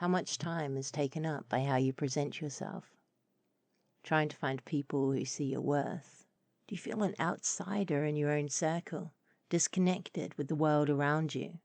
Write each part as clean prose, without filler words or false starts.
How much time is taken up by how you present yourself? Trying to find people who see your worth? Do you feel an outsider in your own circle, disconnected with the world around you?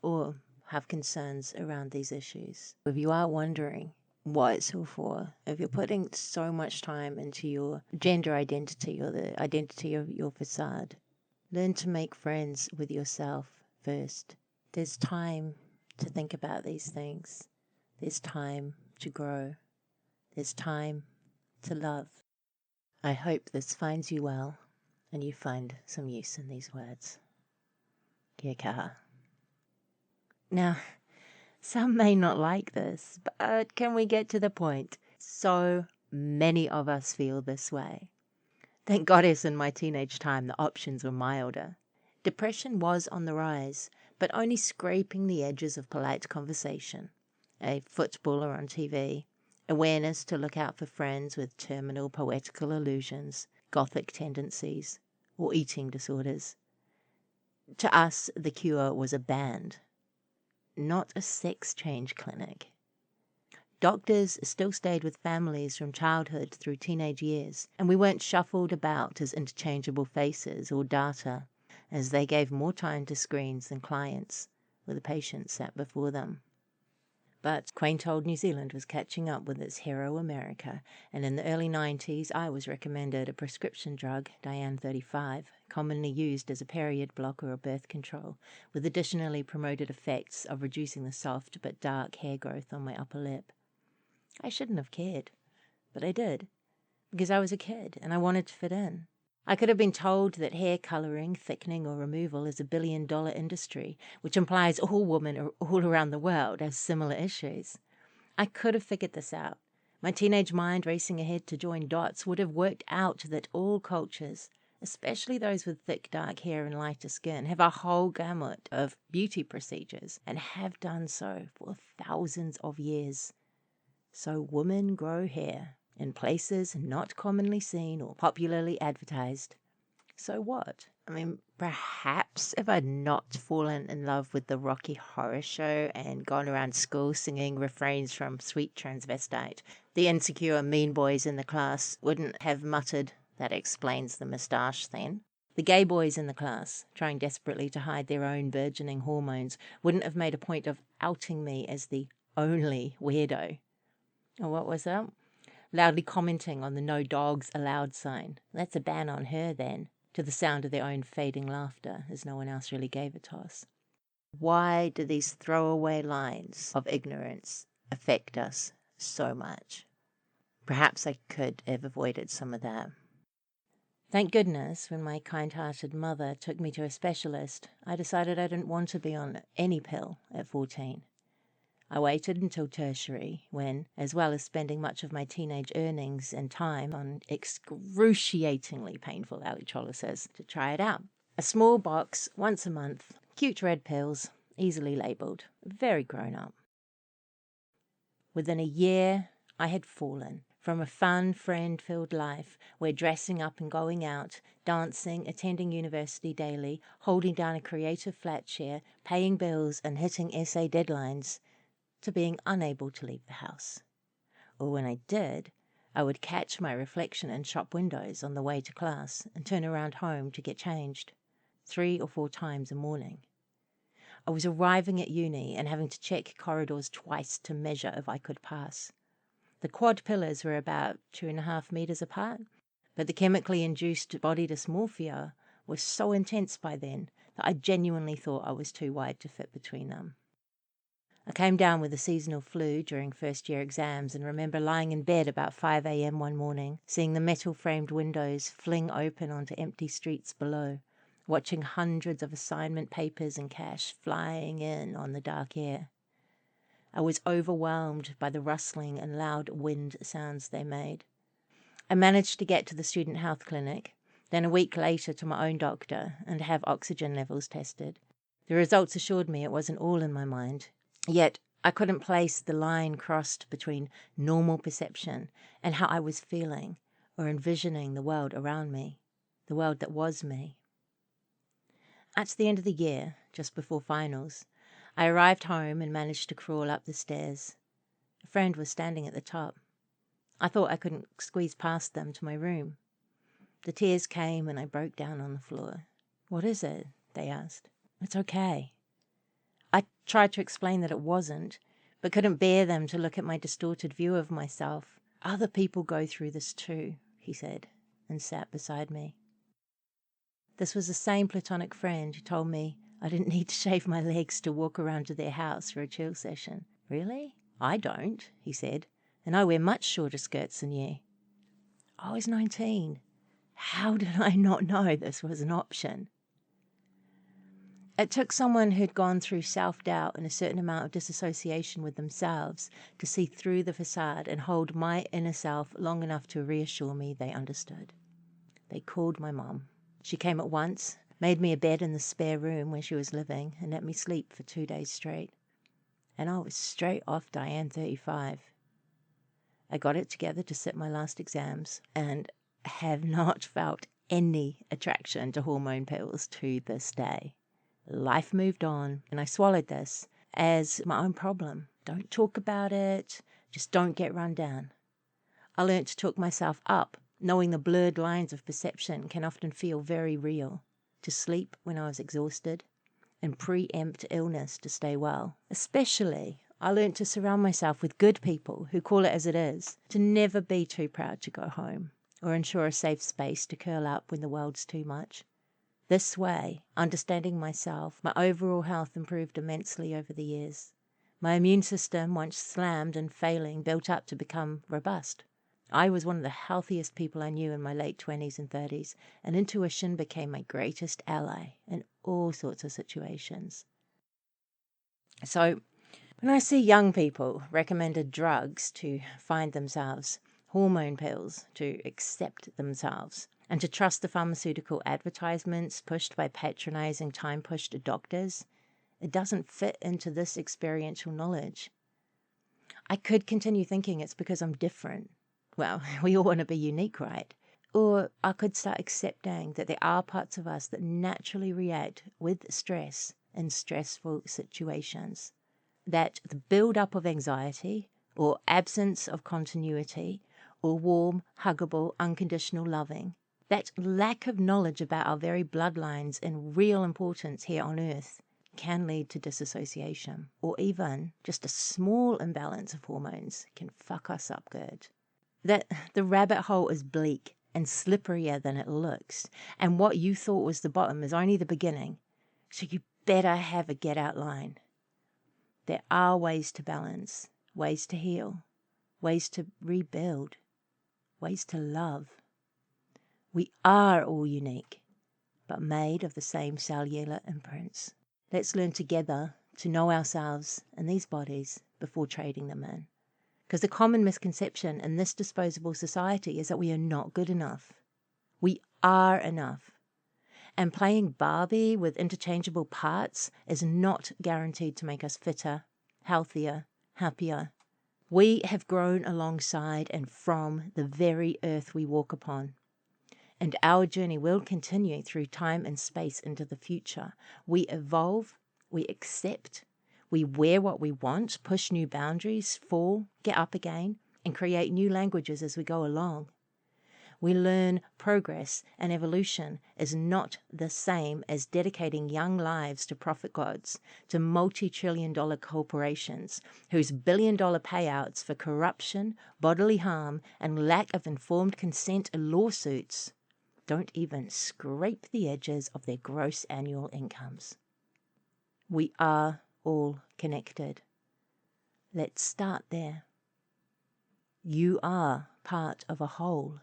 Or have concerns around these issues? If you are wondering what it's all for, if you're putting so much time into your gender identity or the identity of your facade, learn to make friends with yourself first. There's time to think about these things. There's time to grow. There's time to love. I hope this finds you well and you find some use in these words. Kia kaha. Now, some may not like this, but can we get to the point? So many of us feel this way. Thank goddess in my teenage time the options were milder. Depression was on the rise, but only scraping the edges of polite conversation. A footballer on TV, awareness to look out for friends with terminal poetical illusions, gothic tendencies, or eating disorders. To us, the cure was a band, not a sex change clinic. Doctors still stayed with families from childhood through teenage years, and we weren't shuffled about as interchangeable faces or data, as they gave more time to screens than clients, with the patient sat before them. But quaint old New Zealand was catching up with its hero America, and in the early 90s I was recommended a prescription drug, Diane 35, commonly used as a period blocker or birth control, with additionally promoted effects of reducing the soft but dark hair growth on my upper lip. I shouldn't have cared, but I did, because I was a kid and I wanted to fit in. I could have been told that hair colouring, thickening or removal is a billion-dollar industry, which implies all women all around the world have similar issues. I could have figured this out. My teenage mind racing ahead to join dots would have worked out that all cultures, especially those with thick dark hair and lighter skin, have a whole gamut of beauty procedures and have done so for thousands of years. So women grow hair in places not commonly seen or popularly advertised. So what? I mean, perhaps if I'd not fallen in love with the Rocky Horror Show and gone around school singing refrains from Sweet Transvestite, the insecure mean boys in the class wouldn't have muttered, "That explains the moustache then." The gay boys in the class, trying desperately to hide their own burgeoning hormones, wouldn't have made a point of outing me as the only weirdo. Or what was that? Loudly commenting on the "no dogs allowed" sign. That's a ban on her then, to the sound of their own fading laughter, as no one else really gave a toss. Why do these throwaway lines of ignorance affect us so much? Perhaps I could have avoided some of that. Thank goodness, when my kind-hearted mother took me to a specialist, I decided I didn't want to be on any pill at 14. I waited until tertiary, when, as well as spending much of my teenage earnings and time on excruciatingly painful electrolysis, to try it out. A small box, once a month, cute red pills, easily labelled, very grown up. Within a year, I had fallen from a fun, friend-filled life where dressing up and going out, dancing, attending university daily, holding down a creative flat share, paying bills and hitting essay deadlines, to being unable to leave the house. Or when I did, I would catch my reflection in shop windows on the way to class and turn around home to get changed 3 or 4 times a morning. I was arriving at uni and having to check corridors twice to measure if I could pass. The quad pillars were about 2.5 meters apart, but the chemically induced body dysmorphia was so intense by then that I genuinely thought I was too wide to fit between them. I came down with a seasonal flu during first-year exams and remember lying in bed about 5 a.m. one morning, seeing the metal-framed windows fling open onto empty streets below, watching hundreds of assignment papers and cash flying in on the dark air. I was overwhelmed by the rustling and loud wind sounds they made. I managed to get to the student health clinic, then a week later to my own doctor, and have oxygen levels tested. The results assured me it wasn't all in my mind. Yet I couldn't place the line crossed between normal perception and how I was feeling or envisioning the world around me, the world that was me. At the end of the year, just before finals, I arrived home and managed to crawl up the stairs. A friend was standing at the top. I thought I couldn't squeeze past them to my room. The tears came and I broke down on the floor. "What is it?" they asked. "It's okay." I tried to explain that it wasn't, but couldn't bear them to look at my distorted view of myself. "Other people go through this too," he said, and sat beside me. This was the same platonic friend who told me I didn't need to shave my legs to walk around to their house for a chill session. "Really? I don't," he said, "and I wear much shorter skirts than you." I was 19. How did I not know this was an option? It took someone who'd gone through self-doubt and a certain amount of disassociation with themselves to see through the facade and hold my inner self long enough to reassure me they understood. They called my mom. She came at once, made me a bed in the spare room where she was living, and let me sleep for 2 days straight. And I was straight off Diane 35. I got it together to sit my last exams and have not felt any attraction to hormone pills to this day. Life moved on, and I swallowed this as my own problem. Don't talk about it, just don't get run down. I learned to talk myself up, knowing the blurred lines of perception can often feel very real. To sleep when I was exhausted, and preempt illness to stay well. Especially, I learned to surround myself with good people who call it as it is, to never be too proud to go home, or ensure a safe space to curl up when the world's too much. This way, understanding myself, my overall health improved immensely over the years. My immune system, once slammed and failing, built up to become robust. I was one of the healthiest people I knew in my late 20s and 30s, and intuition became my greatest ally in all sorts of situations. So, when I see young people recommended drugs to find themselves, hormone pills to accept themselves, and to trust the pharmaceutical advertisements pushed by patronizing time-pushed doctors, it doesn't fit into this experiential knowledge. I could continue thinking it's because I'm different. Well, we all want to be unique, right? Or I could start accepting that there are parts of us that naturally react with stress in stressful situations. That the build-up of anxiety, or absence of continuity, or warm, huggable, unconditional loving, that lack of knowledge about our very bloodlines and real importance here on Earth can lead to disassociation, or even just a small imbalance of hormones can fuck us up good. That the rabbit hole is bleak and slipperier than it looks, and what you thought was the bottom is only the beginning, so you better have a get-out line. There are ways to balance, ways to heal, ways to rebuild, ways to love. We are all unique, but made of the same cellular imprints. Let's learn together to know ourselves and these bodies before trading them in. Because the common misconception in this disposable society is that we are not good enough. We are enough. And playing Barbie with interchangeable parts is not guaranteed to make us fitter, healthier, happier. We have grown alongside and from the very earth we walk upon. And our journey will continue through time and space into the future. We evolve, we accept, we wear what we want, push new boundaries, fall, get up again, and create new languages as we go along. We learn progress and evolution is not the same as dedicating young lives to profit gods, to multi-trillion-dollar corporations whose billion-dollar payouts for corruption, bodily harm, and lack of informed consent lawsuits don't even scrape the edges of their gross annual incomes. We are all connected. Let's start there. You are part of a whole.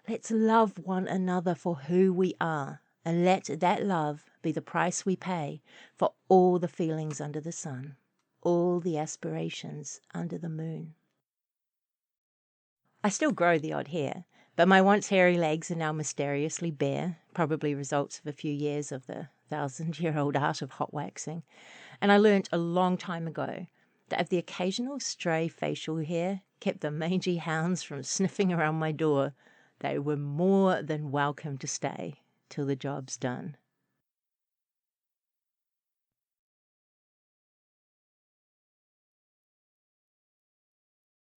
Let's love one another for who we are, and let that love be the price we pay for all the feelings under the sun, all the aspirations under the moon. I still grow the odd hair, but my once hairy legs are now mysteriously bare, probably results of a few years of the 1,000-year-old art of hot waxing. And I learnt a long time ago that if the occasional stray facial hair kept the mangy hounds from sniffing around my door, they were more than welcome to stay till the job's done.